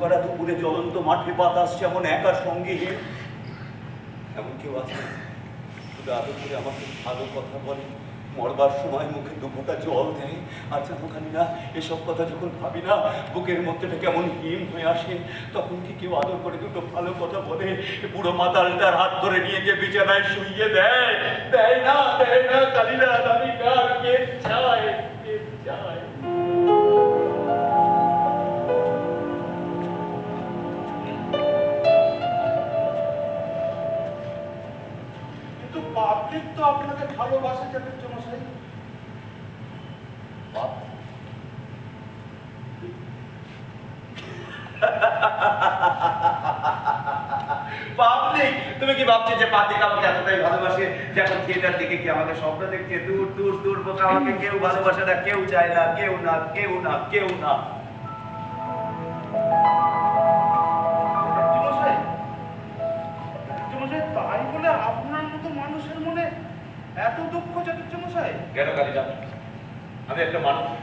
করা দুপুরে জ্বলন্ত মাঠে বাতাস যেমন একা সঙ্গীহীন, এমন কেউ আছে শুধু আদর করে আমাকে ভালো কথা বলে, মরবার সময় মুখে দুফোঁটা জল দেয়। আর জানো খালি না, এসব কথা যখন ভাবি না বুকের মধ্যেটা কেমন হিম হয়ে আসে। তখন কি কেউ আদর করে দুটো ভালো কথা বলে? পুরো মাতালটার হাত ধরে নিয়ে যে বিছানায় শুইয়ে দেয়, দেয় না কালিনা, আমি কার কে চায়, কে চায়। কিন্তু পাবলিক তো আপনাকে ভালোবাসে চ্যাটার্জি পাবলিক, তুমি কি ভাবছো যে পাবলিক আমাকে এতটাই ভালোবাসে যে এখন থিয়েটার দিকে কি আমাকে স্বপ্ন দেখছে? দূর দূর দূর বোকা, আমাকে কেউ ভালোবাসে না, কেউ চায় না, কেউ না, কেউ না, কেউ না। তাই বলে আপনার মতো মানুষের মনে এত দুঃখ চ্যাটার্জি মশাই? কেন কালিদা? আমি একটা মানুষ।